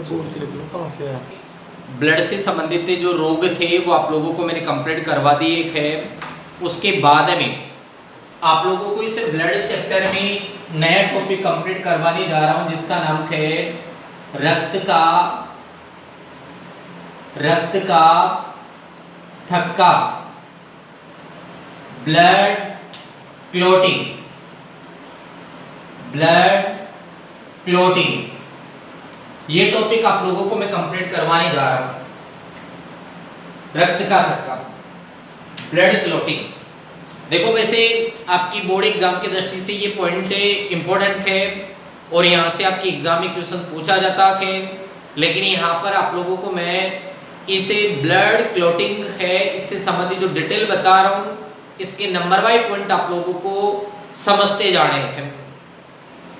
चोट सी लगी, कहाँ से आया? ब्लड से संबंधित जो रोग थे वो आप लोगों को मैंने कंप्लीट करवा दिए है। उसके बाद में आप लोगों को इस ब्लड चैप्टर में नया टॉपिक कंप्लीट करवाने जा रहा हूं जिसका नाम है रक्त का थक्का, ब्लड क्लॉटिंग। ये टॉपिक आप लोगों को मैं कंप्लीट करवाने जा रहा हूं। रक्त का थक्का, ब्लड क्लॉटिंग। देखो वैसे आपकी बोर्ड एग्जाम की दृष्टि से ये पॉइंट इंपॉर्टेंट है और यहाँ से आपके एग्जाम में क्वेश्चन पूछा जाता है, लेकिन यहाँ पर आप लोगों को मैं इसे ब्लड क्लॉटिंग है इससे संबंधित जो डिटेल बता रहा हूँ, इसके नंबर वाइज पॉइंट आप लोगों को समझते जाने हैं।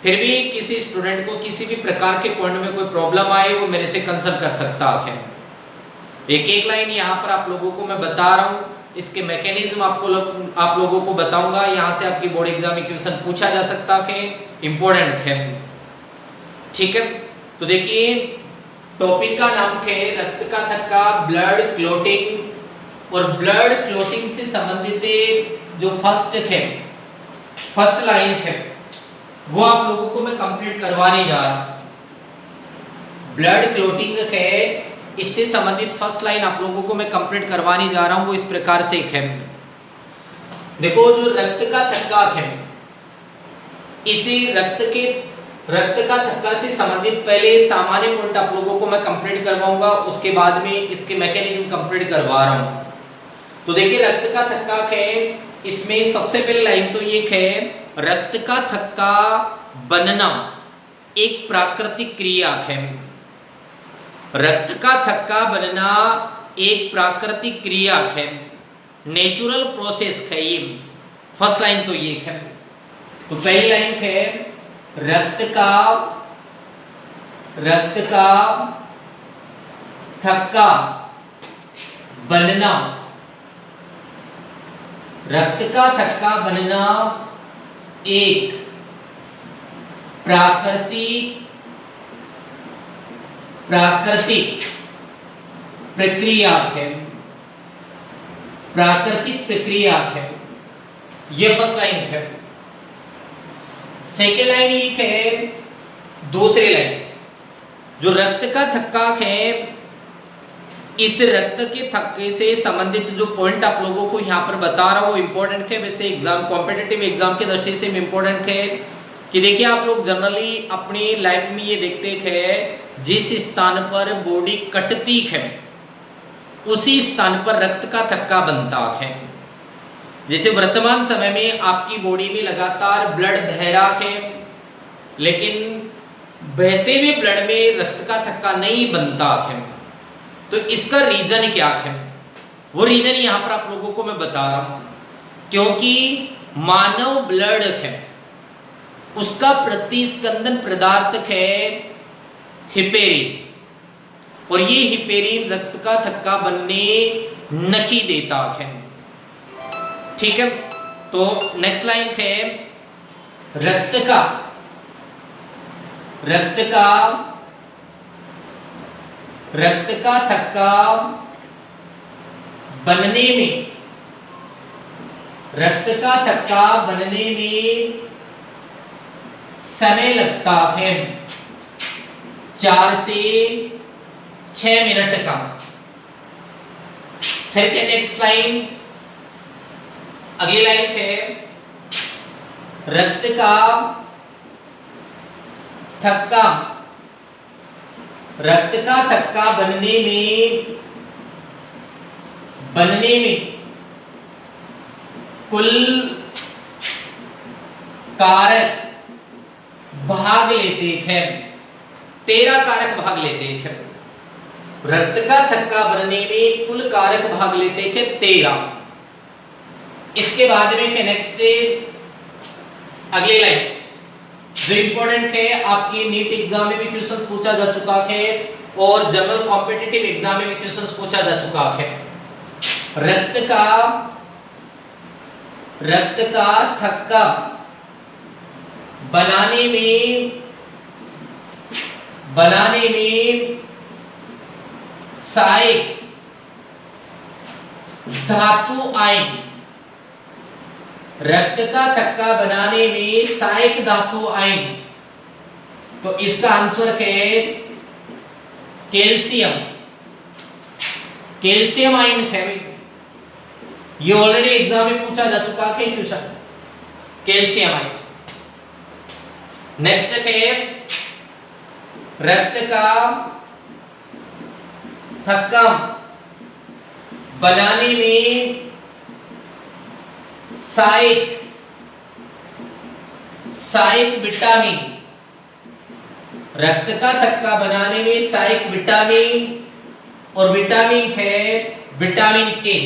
फिर भी किसी स्टूडेंट को किसी भी प्रकार के पॉइंट में कोई प्रॉब्लम आए वो मेरे से कंसल्ट कर सकता है। एक एक लाइन यहाँ पर आप लोगों को मैं बता रहा हूँ, इसके मैकेनिज्म आप लोगों को बताऊंगा। यहाँ से आपकी बोर्ड एग्जाम में क्वेश्चन पूछा जा सकता है, इंपॉर्टेंट है। ठीक है, तो देखिए टॉपिक का नाम है रक्त का थक्का, ब्लड क्लॉटिंग। और ब्लड क्लॉटिंग से संबंधित जो फर्स्ट लाइन है वो आप लोगों को मैं कंप्लीट करवाने जा रहा हूं। ब्लड क्लॉटिंग है इससे संबंधित फर्स्ट लाइन आप लोगों को मैं कंप्लीट करवाने जा रहा हूं, वो इस प्रकार से है। देखो जो रक्त का थक्का है, इसे रक्त का थक्का से संबंधित पहले सामान्य पॉइंट आप लोगों को मैं कंप्लीट करवाऊंगा, उसके बाद में इसके मैकेनिज्म कंप्लीट करवा रहा हूं। तो देखिए रक्त का थक्का है, इसमें सबसे पहले लाइन तो ये है, रक्त का थक्का बनना एक प्राकृतिक क्रिया है। रक्त का थक्का बनना एक प्राकृतिक क्रिया है, नेचुरल प्रोसेस है। ये फर्स्ट लाइन तो ये है। तो पहली लाइन है रक्त का थक्का बनना, रक्त का थक्का बनना एक प्राकृतिक प्रक्रिया है, प्राकृतिक प्रक्रिया है। ये फर्स्ट लाइन है। सेकेंड लाइन ये है, दूसरी लाइन जो रक्त का थक्का है, इस रक्त के थक्के से संबंधित जो पॉइंट आप लोगों को यहाँ पर बता रहा हूँ वो इंपॉर्टेंट है। वैसे एग्जाम कॉम्पिटिटिव एग्जाम की दृष्टि से इंपॉर्टेंट है कि देखिए आप लोग जनरली अपनी लाइफ में ये देखते हैं जिस स्थान पर बॉडी कटती है उसी स्थान पर रक्त का थक्का बनता है। जैसे वर्तमान समय में आपकी बॉडी में लगातार ब्लड बह रहा है, लेकिन बहते हुए ब्लड में रक्त का थक्का नहीं बनता है। तो इसका रीजन क्या है? वो रीजन यहाँ पर आप लोगों को मैं बता रहा हूं, क्योंकि मानव ब्लड है उसका प्रतिस्पंदन पदार्थ है हिपेरिन, और ये हिपेरिन रक्त का थक्का बनने नहीं देता है। ठीक है, तो नेक्स्ट लाइन है रक्त का थक्का बनने में, रक्त का थक्का बनने में समय लगता है 4 से 6 मिनट का। फिर क्या नेक्स्ट लाइन, अगली लाइन है रक्त का थक्का बनने में कुल कारक भाग लेते हैं, 13 कारक भाग लेते हैं। रक्त का थक्का बनने में कुल कारक भाग लेते हैं 13। इसके बाद में नेक्स्ट अगली लाइन जो इंपॉर्टेंट है, आपकी नीट एग्जाम में भी क्वेश्चन पूछा जा चुका है और जनरल कॉम्पिटिटिव एग्जाम में भी क्वेश्चन पूछा जा चुका है। रक्त का थक्का बनाने बनाने में सहायक धातु आयन, रक्त का थक्का बनाने में सहायक धातु आयन, तो इसका आंसर है कैल्शियम। कैल्शियम आयन है, ये ऑलरेडी एग्जाम में पूछा जा चुका है क्वेश्चन, कैल्शियम आयन। नेक्स्ट है रक्त का थक्का बनाने में सहायक विटामिन, रक्त का थक्का बनाने में सहायक विटामिन, और विटामिन है विटामिन के,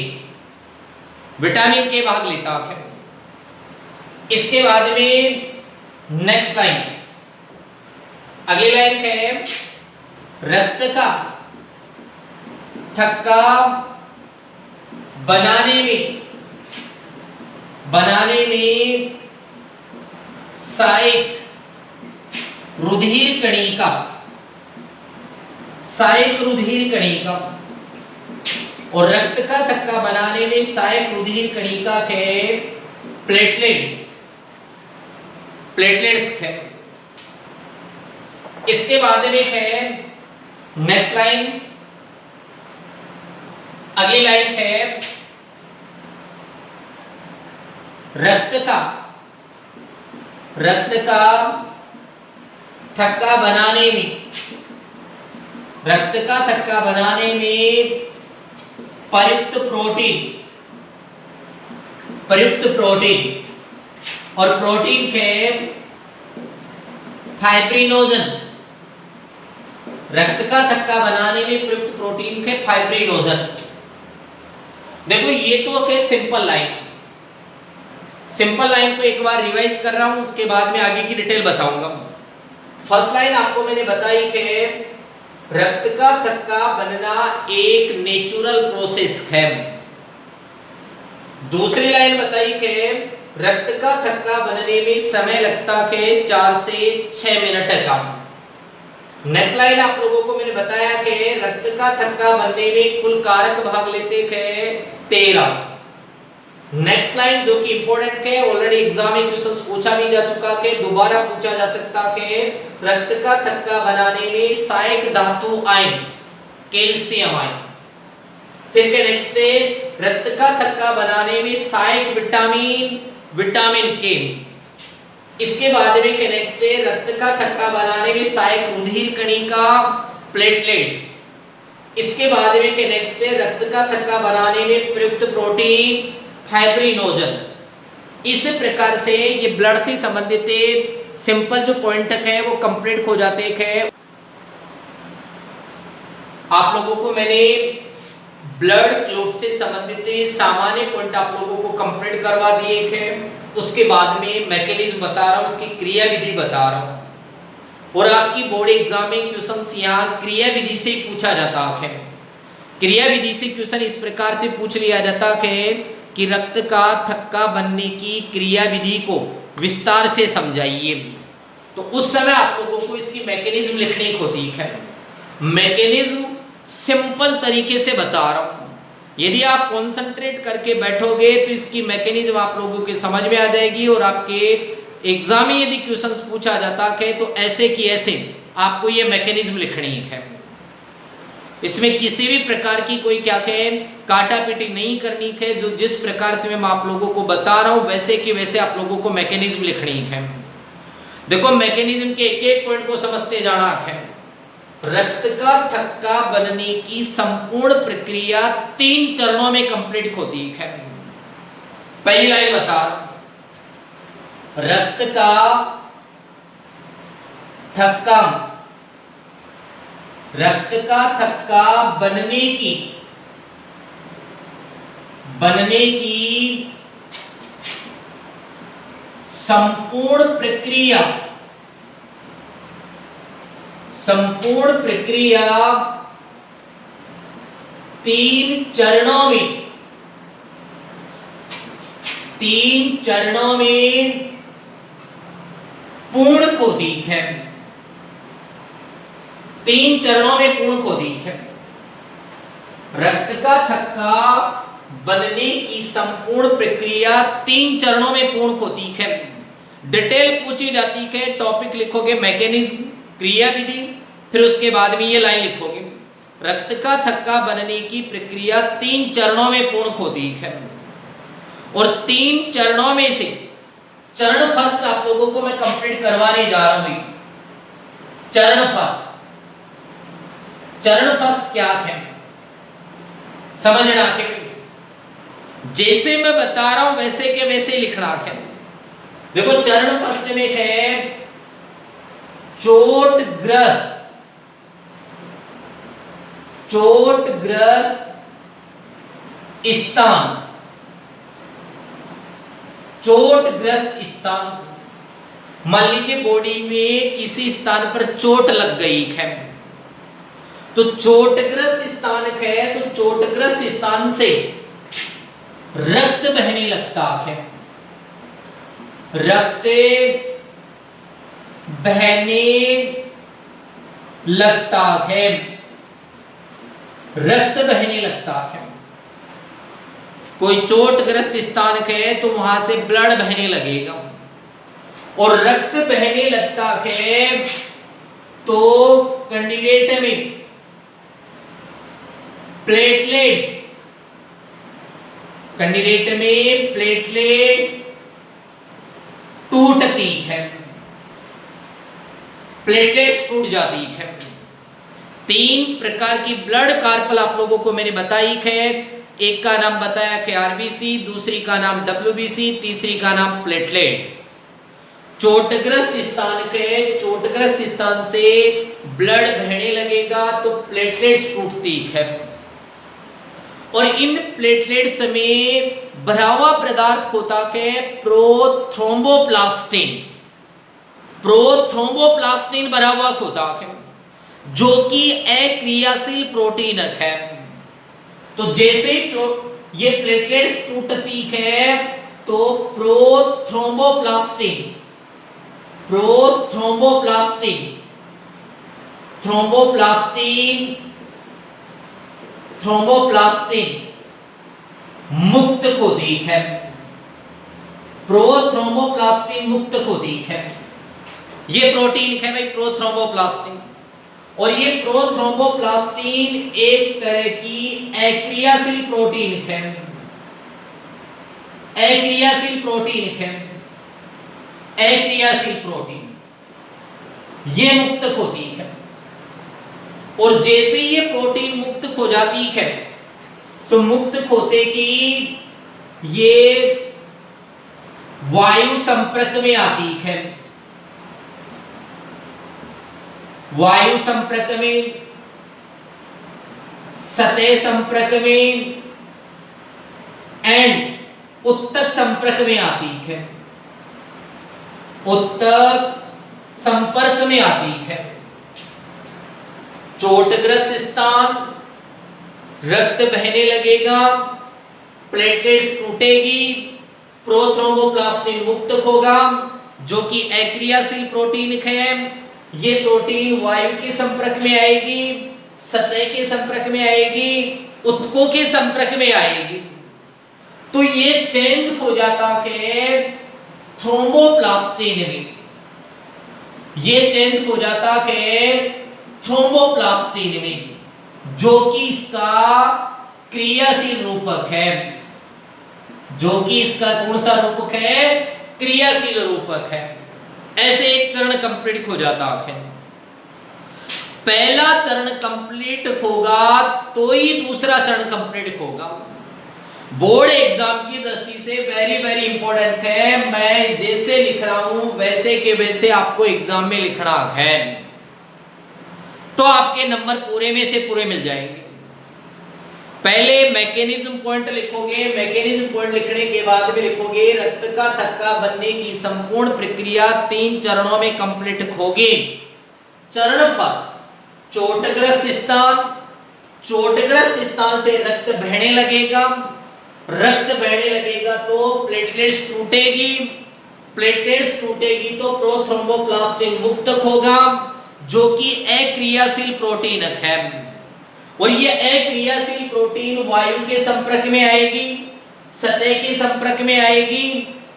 विटामिन के भाग लेता है। इसके बाद में नेक्स्ट लाइन, अगली लाइन है रक्त का थक्का बनाने में सहायक रुधिर कणिका, सहायक रुधिर कणिका, और रक्त का थक्का बनाने में सहायक रुधिर कणिका के प्लेटलेट्स, प्लेटलेट्स है। इसके बाद में है नेक्स्ट लाइन, अगली लाइन है रक्त का थक्का बनाने में, रक्त का थक्का बनाने में प्रयुक्त प्रोटीन और प्रोटीन के फाइब्रिनोजन, रक्त का थक्का बनाने में प्रयुक्त प्रोटीन के फाइब्रिनोजन। देखो ये तो है सिंपल लाइन, सिंपल लाइन को एक बार रिवाइज कर रहा हूं, उसके बाद में आगे की डिटेल बताऊंगा। फर्स्ट लाइन आपको मैंने बताई कि रक्त का थक्का बनना एक नेचुरल प्रोसेस है। दूसरी लाइन बताई कि रक्त का थक्का बनने में समय लगता है 4 से 6 मिनट का। नेक्स्ट लाइन आप लोगों को मैंने बताया कि रक्त का थक्का बनने में कुल कारक भाग लेते हैं 13। नेक्स्ट लाइन जो कि इंपॉर्टेंट है, ऑलरेडी एग्जाम में क्वेश्चंस पूछा भी जा चुका है, दोबारा पूछा जा सकता है, रक्त का थक्का बनाने में सहायक धातु आयन कैल्शियम आयन। फिर के नेक्स्ट है रक्त का थक्का बनाने में सहायक विटामिन के। इसके बाद में के नेक्स्ट है रक्त का थक्का बनाने में सहायक रुधिर कणिका प्लेटलेट्स। इसके बाद में के नेक्स्ट है रक्त का थक्का बनाने में प्रयुक्त प्रोटीन फाइब्रिनोजन। इस प्रकार से ये ब्लड से संबंधित सिंपल जो पॉइंट है वो कंप्लीट हो जाते हैं। आप लोगों को मैंने ब्लड क्लॉट से संबंधित सामान्य पॉइंट आप लोगों को कंप्लीट करवा दिए हैं। उसके बाद में मैकेनिज्म बता रहा हूं, उसकी क्रिया विधि बता रहा हूं, और आपकी बोर्ड एग्जाम में क्वेश्चंस यहाँ क्रिया विधि से पूछा जाता है। क्रिया विधि से क्वेश्चन इस प्रकार से पूछ लिया जाता है कि रक्त का थक्का बनने की क्रिया विधि को विस्तार से समझाइए। तो उस समय आप लोगों को इसकी मैकेनिज्म लिखनी होती है। मैकेनिज्म सिंपल तरीके से बता रहा हूं, यदि आप कंसंट्रेट करके बैठोगे तो इसकी मैकेनिज्म आप लोगों के समझ में आ जाएगी, और आपके एग्जाम में यदि क्वेश्चंस पूछा जाता है तो ऐसे कि ऐसे आपको ये मैकेनिज्म लिखनी है। इसमें किसी भी प्रकार की कोई क्या कहे काटा पीटी नहीं करनी है। जो जिस प्रकार से मैं आप लोगों को बता रहा हूं वैसे कि वैसे आप लोगों को मैकेनिज्म लिखनी है। देखो मैकेनिज्म के एक एक पॉइंट को समझते जाना है। रक्त का थक्का बनने की संपूर्ण प्रक्रिया 3 चरणों में कंप्लीट होती है। पहली लाइन बता, रक्त का थक्का बनने की संपूर्ण प्रक्रिया 3 चरणों में पूर्ण होती है। 3 चरणों में पूर्ण होती है। रक्त का थक्का बनने की संपूर्ण प्रक्रिया 3 चरणों में पूर्ण होती है। डिटेल पूछी जाती है, टॉपिक लिखोगे मैकेनिज्म, क्रिया विधि, फिर उसके बाद में ये लाइन लिखोगे, रक्त का थक्का बनने की प्रक्रिया 3 चरणों में पूर्ण होती है। और 3 चरणों में से चरण फर्स्ट आप लोगों को मैं कंप्लीट करवाने जा रहा हूं। चरण फर्स्ट क्या है समझना है, जैसे मैं बता रहा हूं वैसे के वैसे लिखना है। देखो चरण फर्स्ट में है चोटग्रस्त स्थान। चोटग्रस्त स्थान, मान लीजिए बॉडी में किसी स्थान पर चोट लग गई है, तो चोटग्रस्त स्थान है, तो चोटग्रस्त स्थान से रक्त बहने लगता है। रक्त बहने लगता है, रक्त बहने लगता है। कोई चोटग्रस्त स्थान है तो वहां से ब्लड बहने लगेगा, और रक्त बहने लगता है तो कैंडिडेट में प्लेटलेट्स टूटती है, प्लेटलेट्स टूट जाती है। 3 प्रकार की ब्लड कार्पल आप लोगों को मैंने बताई है। एक का नाम बताया कि आरबीसी, दूसरी का नाम डब्ल्यूबीसी, तीसरी का नाम प्लेटलेट्स। चोटग्रस्त स्थान से ब्लड बहने लगेगा तो प्लेटलेट्स टूटती है, और इन प्लेटलेट्स में भरा हुआ पदार्थ होता है प्रोथ्रोम्बोप्लास्टिन भरा हुआ होता है, जो कि अक्रियाशील प्रोटीन है। तो जैसे ये प्लेटलेट्स टूटती है तो प्रोथ्रोम्बोप्लास्टिन मुक्त होती है, प्रोथ्रोम्बोप्लास्टिन मुक्त होती है। ये प्रोटीन है भाई प्रोथ्रोम्बोप्लास्टिन, और ये प्रोथ्रोम्बोप्लास्टिन एक तरह की अक्रियाशील प्रोटीन है, ये मुक्त होती है। और जैसे ये प्रोटीन मुक्त हो जाती है तो मुक्त होते ही ये वायु संपर्क में आती है, वायु संपर्क में, सतह संपर्क में एंड उत्तक संपर्क में आती है, उत्तक संपर्क में आती है। चोटग्रस्त स्थान, रक्त बहने लगेगा, प्लेटलेट्स टूटेगी, प्रोथ्रोम्बोप्लास्टिन मुक्त होगा, जो कि अक्रियाशील प्रोटीन है। ये प्रोटीन वायु के संपर्क में आएगी, सतह के संपर्क में आएगी, उत्तकों के संपर्क में आएगी, तो ये चेंज हो जाता है थ्रोम्बोप्लास्टिन में, ये चेंज हो जाता है थ्रोम्बोप्लास्टिन में, जो कि इसका क्रियाशील रूपक है, जो कि इसका कौन सा रूपक है, क्रियाशील रूपक है। ऐसे एक चरण कंप्लीट हो जाता है। पहला चरण कंप्लीट होगा तो ही दूसरा चरण कंप्लीट होगा। बोर्ड एग्जाम की दृष्टि से वेरी वेरी इंपॉर्टेंट है। मैं जैसे लिख रहा हूं वैसे के वैसे आपको एग्जाम में लिखना है, तो आपके नंबर पूरे में से पूरे मिल जाएंगे। पहले मैकेनिज्म पॉइंट लिखोगे, मैकेनिज्म पॉइंट लिखने के बाद में लिखोगे रक्त का थक्का बनने की संपूर्ण प्रक्रिया 3 चरणों में कंप्लीट होगी। चरण फर्स्ट, चोटग्रस्त स्थान, चोटग्रस्त स्थान से रक्त बहने लगेगा, रक्त बहने लगेगा तो प्लेटलेट्स टूटेगी, प्लेटलेट्स टूटेगी तो प्रोथ्रोम्बोप्लास्टिन मुक्त होगा, जो कि अक्रियाशील प्रोटीन है, और ये अक्रियाशील प्रोटीन वायु के संपर्क में आएगी, सतह के संपर्क में आएगी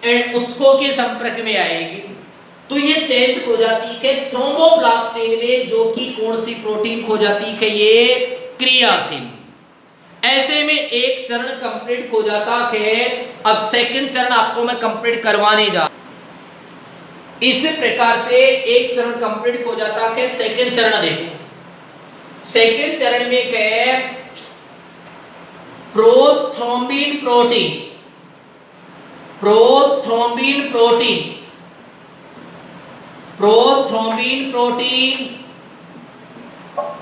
एंड उत्तकों के संपर्क में आएगी, तो ये चेंज हो जाती है थ्रोम्बोप्लास्टिन में, जो कि कौन सी प्रोटीन हो जाती है, ये क्रियाशील। ऐसे में एक चरण कंप्लीट हो जाता है। अब सेकंड चरण आपको मैं कंप्लीट करवाने जा, इस प्रकार से एक चरण कंप्लीट हो जाता है। सेकंड चरण देखो, सेकंड चरण में है prothrombin protein, prothrombin protein, prothrombin protein,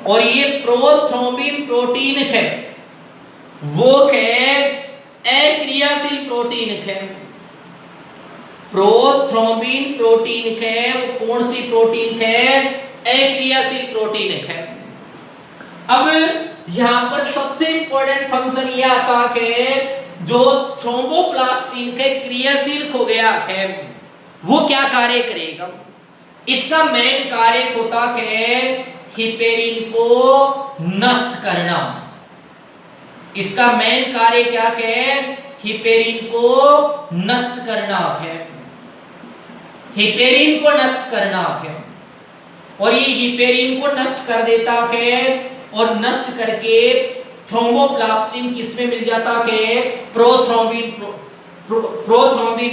और ये प्रोथ्रोम्बिन प्रोटीन है वो है अक्रियाशील प्रोटीन है। प्रोथ्रोम्बिन प्रोटीन है वो कौन सी प्रोटीन है, अक्रियाशील प्रोटीन है। अब यहां पर सबसे इंपॉर्टेंट फंक्शन ये आता है, जो थ्रोम्बोप्लास्टिन के क्रियाशील हो गया है वो क्या कार्य करेगा, इसका मेन कार्य होता है हिपेरिन को नष्ट करना। इसका मेन कार्य क्या है, हिपेरिन को नष्ट करना है, हिपेरिन को नष्ट करना है, और ये हिपेरिन को नष्ट कर देता है, और नष्ट करके थ्रोम्बोप्लास्टिन किसमें मिल जाता है, प्रोथ्रोम्बिन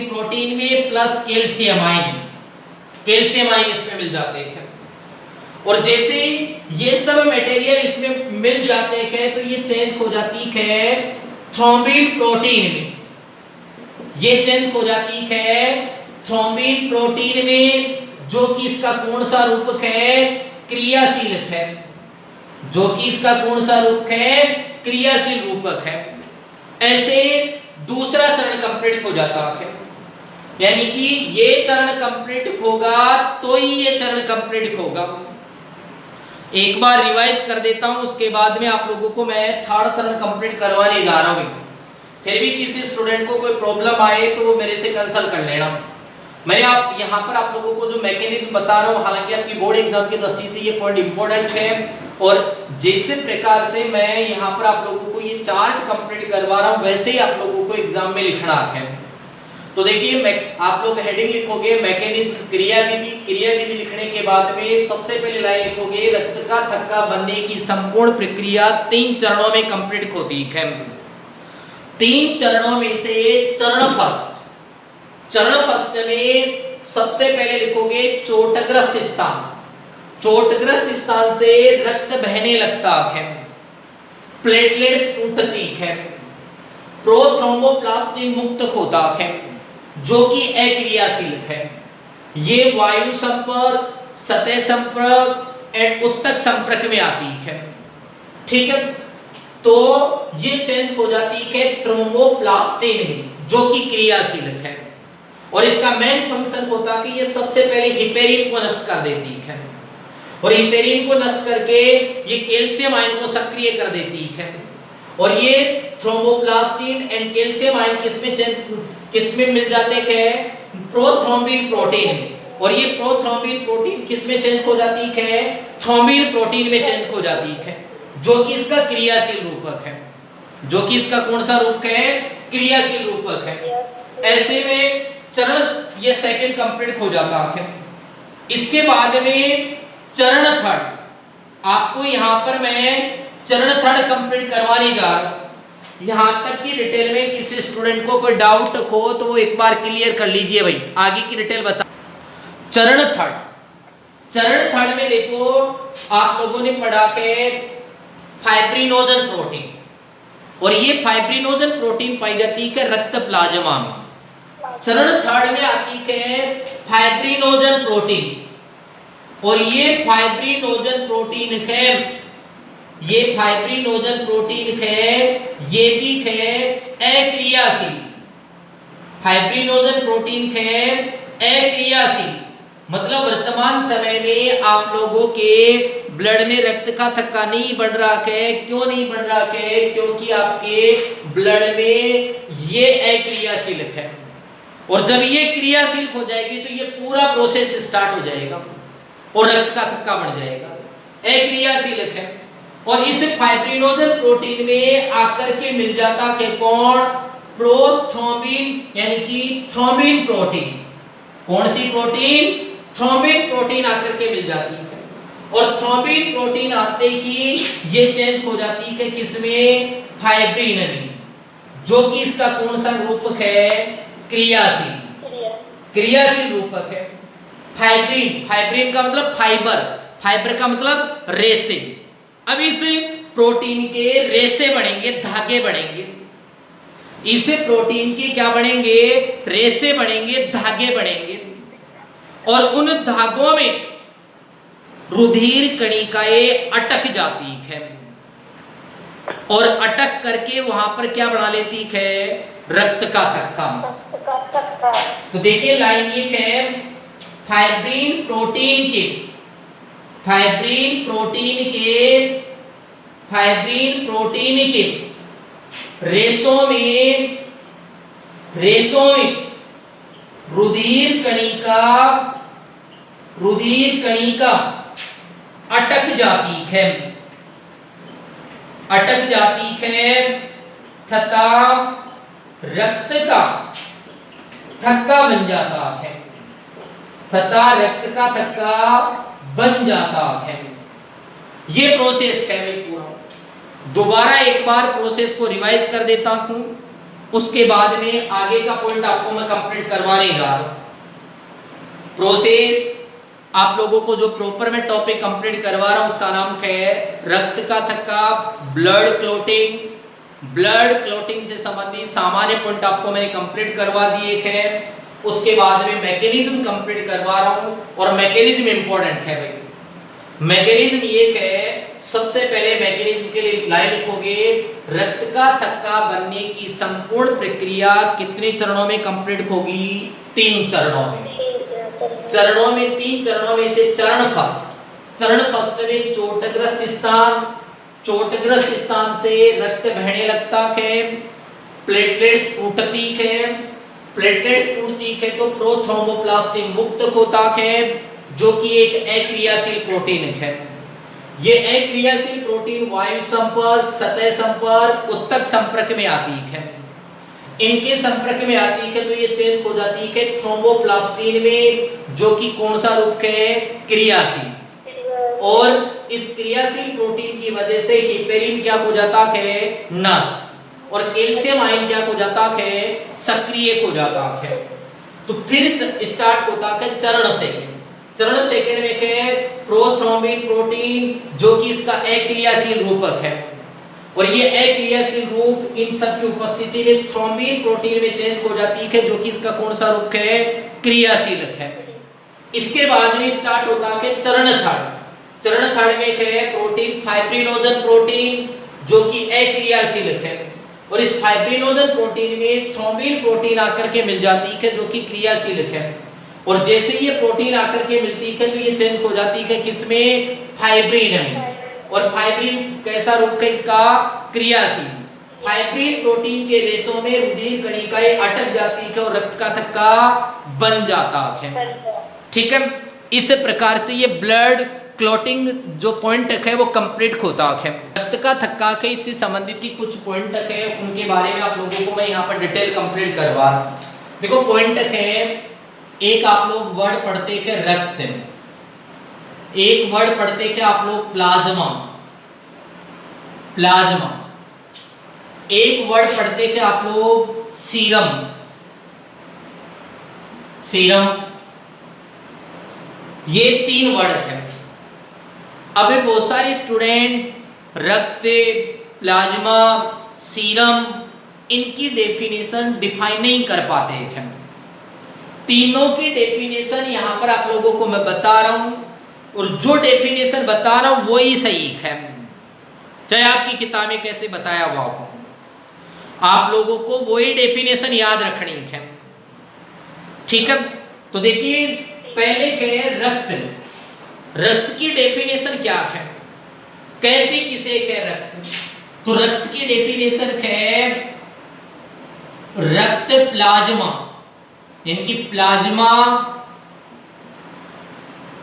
प्रोटीन में plus calcium ion, calcium ion इसमें मिल जाते हैं। और जैसे ये सब मटेरियल इसमें मिल जाते हैं तो ये चेंज हो जाती है थ्रोम्बिन प्रोटीन में, ये चेंज हो जाती है थ्रोम्बिन प्रोटीन में, जो कि इसका कौन सा रूप है, क्रियाशील है, जो कि इसका कौन सा रूप है, क्रियाशील रूपक है। ऐसे दूसरा चरण कंप्लीट हो जाता है, यानी कि ये चरण कंप्लीट होगा तो ही ये चरण कंप्लीट होगा। एक बार रिवाइज कर देता हूं, उसके बाद में आप लोगों को मैं थर्ड चरण कंप्लीट करवाने जा रहा हूं। फिर भी किसी स्टूडेंट को कोई प्रॉब्लम आए तो वो मेरे से कंसल्ट कर लेना। मैं आप यहाँ पर आप लोगों को जो मैकेनिज्म बता रहा हूँ, हालांकि आपकी बोर्ड एग्जाम की दृष्टि से ये पॉइंट इंपॉर्टेंट है, और जिस प्रकार से मैं यहाँ पर आप लोगों को ये चार्ट कंप्लीट करवा रहा हूँ वैसे ही आप लोगों को एग्जाम में लिखना है। तो देखिए आप लोग हेडिंग लिखोगे मैकेनिज्म क्रियाविधि, क्रियाविधि लिखने के बाद में सबसे पहले लाइन लिखोगे रक्त का थक्का बनने की संपूर्ण प्रक्रिया 3 चरणों में कंप्लीट होती है। 3 चरणों में से चरण फर्स्ट में सबसे पहले लिखोगे चोटग्रस्त स्थान, चोटग्रस्त स्थान से रक्त बहने लगता है, प्लेटलेट्स टूटती है, प्रोथ्रोम्बोप्लास्टिन मुक्त होता है, जो कि अक्रियाशील है। ये वायु संपर्क, सतह संपर्क एंड उत्तक संपर्क में आती है, ठीक है। तो ये चेंज हो जाती है थ्रोम्बोप्लास्टिन में, जो कि क्रियाशील है, और इसका मेन फंक्शन होता है कि ये सबसे पहले हिपेरिन को नष्ट कर देती है, और हिपेरिन को नष्ट करके ये कैल्शियम आयन को सक्रिय कर देती है, और ये थ्रोम्बोप्लास्टिन एंड कैल्शियम आयन किसमें मिल जाते हैं, प्रोथ्रोम्बिन प्रोटीन में, और ये प्रोथ्रोम्बिन प्रोटीन किसमें चेंज हो जाती है, थ्रोम्बिन प्रोटीन में चेंज हो जाती है, जो कि इसका क्रियाशील रूपक है, जो कि इसका कौन सा रूप है, क्रियाशील रूपक है। ऐसे में चरण ये सेकंड कंप्लीट हो जाता है। इसके बाद में चरण थर्ड, आपको यहां पर मैं चरण थर्ड कंप्लीट करवाने जा रहा हूं। यहां तक कि डिटेल में किसी स्टूडेंट को कोई डाउट हो तो वो एक बार क्लियर कर लीजिए भाई, आगे की डिटेल बता। चरण थर्ड में देखो आप लोगों ने पढ़ा के फाइब्रिनोजन प्रोटीन, और ये फाइब्रिनोजन प्रोटीन पाई जाती है रक्त प्लाज्मा में। चरण थर्ड में आती है फाइब्रिनोजन प्रोटीन, और ये फाइब्रिनोजन प्रोटीन है, ये फाइब्रिनोजन प्रोटीन है, ये भी है अक्रियाशील, फाइब्रिनोजन प्रोटीन है अक्रियाशील। मतलब वर्तमान समय में आप लोगों के ब्लड में रक्त का थक्का नहीं बढ़ रहा है। क्यों नहीं बढ़ रहा है, क्योंकि आपके ब्लड में ये अक्रियाशील है, और जब ये क्रियाशील हो जाएगी तो ये पूरा प्रोसेस स्टार्ट हो जाएगा। और रक्त का थक्का बढ़ जाएगा, अक्रियाशील है। और इस फाइब्रिनोजन प्रोटीन में आकर के मिल जाता कि कौन, प्रोथ्रोम्बिन, यानी कि थ्रोम्बिन प्रोटीन। कौन सी प्रोटीन, थ्रोम्बिन प्रोटीन आकर के मिल जाती है। और थ्रोम्बिन प्रोटीन आते ही ये चेंज हो जाती है किसमें, फाइब्रिन में, जो कि इसका कौन सा रूपक है, क्रियाशील, क्रियाशील रूपक है। फाइब्रिन, फाइब्रिन का मतलब फाइबर, फाइबर का मतलब रेसे। अब इस प्रोटीन के रेसे बढ़ेंगे, धागे बढ़ेंगे। इस प्रोटीन के क्या बढ़ेंगे, रेसे बढ़ेंगे, धागे बढ़ेंगे। और उन धागों में रुधिर कणिकाएं अटक जाती है और अटक करके वहां पर क्या बना लेती है, रक्त का थक्का। तो देखिए लाइन ये है, फाइब्रिन प्रोटीन के, फाइब्रिन प्रोटीन के, फाइब्रिन प्रोटीन के रेशों में, रेशों में रुधिर कणिका, रुधिर कणिका अटक जाती है, अटक जाती है तथा रक्त का थक्का बन जाता है, तथा रक्त का थक्का बन जाता है। ये प्रोसेस है भाई पूरा। दोबारा एक बार प्रोसेस को रिवाइज कर देता हूं, उसके बाद में आगे का पॉइंट आपको मैं कंप्लीट करवाने जा रहा हूं। प्रोसेस आप लोगों को जो प्रॉपर में टॉपिक कंप्लीट करवा रहा हूं उसका नाम है रक्त का थक्का, ब्लड क्लोटिंग। ब्लड क्लोटिंग से संबंधित सामान्य पॉइंट आपको मैंने कंप्लीट करवा दिए हैं। उसके बाद में मैकेनिज्म कंप्लीट करवा रहा हूं, और मैकेनिज्म इंपॉर्टेंट है भाई। मैकेनिज्म ये है, सबसे पहले मैकेनिज्म के लिए लाइन लिखोगे, रक्त का थक्का बनने की संपूर्ण प्रक्रिया कितने चरणों में कंप्लीट होगी, 3 चरणों में। चरणों में 3 चरणों में से चरण फर्स्ट, चरण फर्स्ट में चोटग्रस्त स्थान, चोटग्रस्त स्थान से रक्त बहने लगता है, प्लेटलेट्स टूटती है, प्लेटलेट्स टूटती है तो प्रोथ्रोम्बोप्लास्ट मुक्त होता है, जो कि एक अक्रियाशील प्रोटीन है। ये अक्रियाशील प्रोटीन वायु संपर्क, सतह संपर्क, उत्तक संपर्क में आती है। इनके संपर्क में आती है तो ये चेंज हो जाती है थ्रोम्बोप्लास्टिन में, जो कि कौन सा रूप है, क्रियाशील। और इस क्रियाशील प्रोटीन की वजह से हिपेरिन क्या हो जाता है, नष्ट, और कैल्शियम आयन क्या हो जाता है, सक्रिय हो जाता है। तो फिर स्टार्ट होता है चरण सेकंड। चरण सेकंड में है प्रोथ्रोम्बिन प्रोटीन, जो कि इसका अक्रियाशील रूपक है, और ये अक्रियाशील रूप इन सब की उपस्थिति में थ्रोम्बिन प्रोटीन में चेंज हो जाती है, जो कि इसका कौन सा रूप है, क्रियाशील है। इसके बाद में स्टार्ट होता है चरण थर्ड। चरण थर्ड में है प्रोटीन फाइब्रिनोजन प्रोटीन, जो कि अक्रियाशील है, और इस फाइब्रिनोजन प्रोटीन में थ्रोम्बिन प्रोटीन आकर के मिल जाती है, जो कि क्रियाशील है। और जैसे ये प्रोटीन आकर के मिलती है तो ये चेंज हो जाती है किसमें, फाइब्रिन में। और फाइब्रिन कैसा रूप है इसका, क्रियाशील। फाइब्रिन प्रोटीन के रेशों में रुधिर कणिकाएं अटक जाती है और रक्त का थक्का बन जाता है। ठीक है, इस प्रकार से ये ब्लड क्लॉटिंग जो पॉइंट है वो कंप्लीट होता है। रक्त का थक्का के इससे संबंधित की कुछ पॉइंट है, उनके बारे में आप लोगों को मैं यहाँ पर डिटेल कंप्लीट करवा रहा हूँ। देखो पॉइंट है, एक आप लोग वर्ड पढ़ते थे रक्त, एक वर्ड पढ़ते थे आप लोग प्लाज्मा, प्लाज्मा, एक वर्ड पढ़ते थे आप लोग सीरम, सीरम। ये 3 वर्ड है। अब बहुत सारे स्टूडेंट रक्त, प्लाज्मा, सीरम, इनकी डेफिनेशन डिफाइन नहीं कर पाते हैं। तीनों की डेफिनेशन यहां पर आप लोगों को मैं बता रहा हूं, और जो डेफिनेशन बता रहा हूं वही सही है, चाहे आपकी किताब में कैसे बताया हुआ हो, आप लोगों को वही डेफिनेशन याद रखनी है। ठीक है, तो देखिए पहले कहे रक्त। रक्त की डेफिनेशन क्या है, कहते किसे कह रक्त, तो रक्त की डेफिनेशन है रक्त प्लाज्मा, यानी कि प्लाज्मा,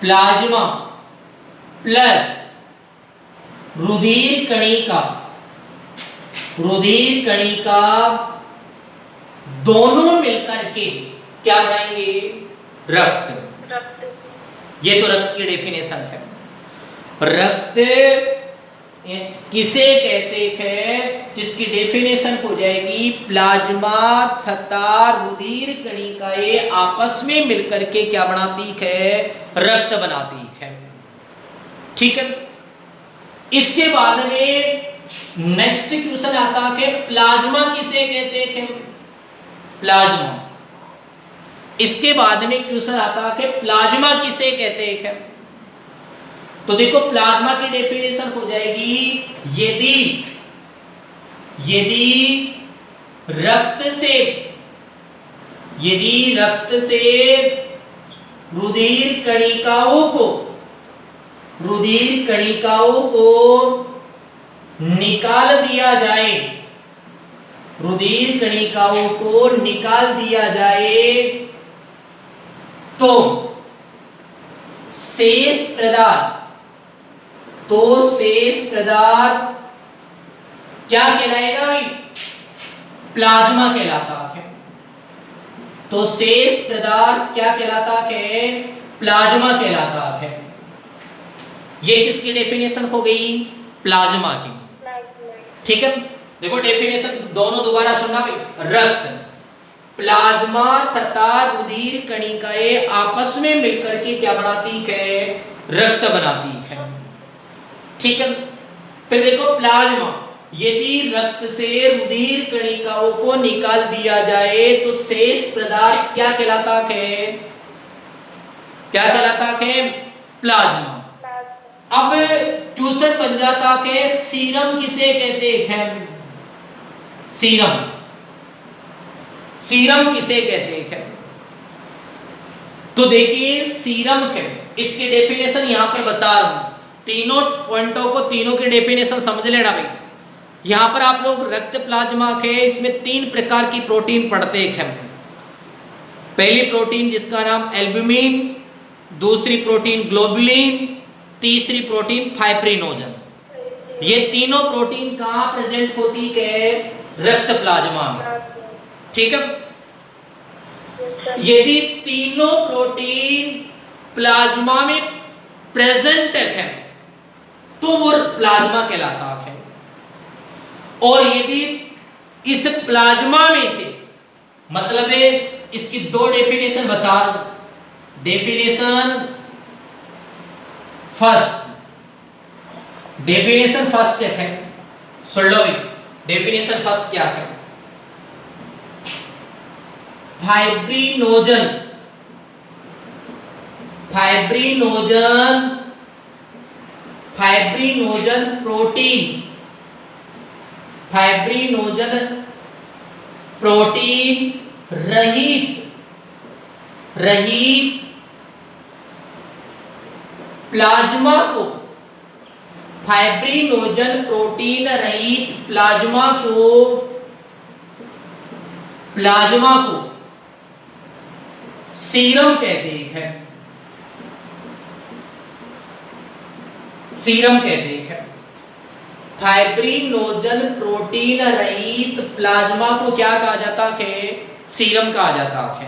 प्लाज्मा प्लस रुधिर कणिका, रुधिर कणिका दोनों मिलकर के क्या बनाएंगे? रक्त। ये तो रक्त की डेफिनेशन है। रक्त किसे कहते हैं, जिसकी डेफिनेशन हो जाएगी प्लाज्मा तथा रुधिर कणिकाएं आपस में मिलकर के क्या बनाती है? रक्त बनाती है। ठीक है। इसके बाद में नेक्स्ट क्वेश्चन आता है प्लाज्मा किसे कहते हैं? प्लाज्मा। इसके बाद में क्वेश्चन आता है प्लाज्मा किसे कहते हैं? तो देखो प्लाज्मा की डेफिनेशन हो जाएगी यदि रक्त से रुधिर कणिकाओं को निकाल दिया जाए, रुधिर कणिकाओं को निकाल दिया जाए तो शेष पदार्थ क्या कहलाएगा भाई? प्लाज्मा कहलाता है। तो शेष पदार्थ क्या कहलाता है? प्लाज्मा कहलाता है। ये किसकी डेफिनेशन हो गई? प्लाज्मा की। ठीक है। देखो डेफिनेशन दोनों दोबारा सुनना भाई। रक्त, प्लाज्मा तथा रुधिर कणिकाएं आपस में मिलकर के क्या बनाती है? रक्त बनाती है। ठीक है। फिर देखो प्लाज्मा, यदि रक्त से रुधिर कणिकाओं को निकाल दिया जाए तो शेष पदार्थ क्या कहलाता है? क्या कहलाता है? प्लाज्मा। अब क्वेश्चन बन जाता है सीरम किसे कहते हैं? सीरम किसे कहते हैं? तो देखिए सीरम के इसकी डेफिनेशन यहां पर बता रहा हूं। तीनों पॉइंटों को, तीनों की डेफिनेशन समझ लेना भाई। यहां पर आप लोग रक्त प्लाज्मा के इसमें 3 प्रकार की प्रोटीन पढ़ते हैं। पहली प्रोटीन जिसका नाम एल्ब्यूमिन, दूसरी प्रोटीन ग्लोबुलिन, तीसरी प्रोटीन फाइब्रिनोजन। ये तीनों प्रोटीन कहां प्रेजेंट होती है? रक्त प्लाज्मा में। ठीक है। यदि तीनों प्रोटीन प्लाज्मा में प्रेजेंट है तो वो प्लाज्मा कहलाता है। और यदि इस प्लाज्मा में से, मतलब है इसकी 2 डेफिनेशन बता रहा हूं। डेफिनेशन फर्स्ट है, सुन लो भाई। डेफिनेशन फर्स्ट क्या है? फाइब्रिनोजन प्रोटीन रहित प्लाज्मा को, फाइब्रिनोजन प्रोटीन रहित प्लाज्मा को सीरम कहते हैं। फाइब्रिनोजन प्रोटीन रहित प्लाज्मा को क्या कहा जाता है? सीरम कहा जाता है।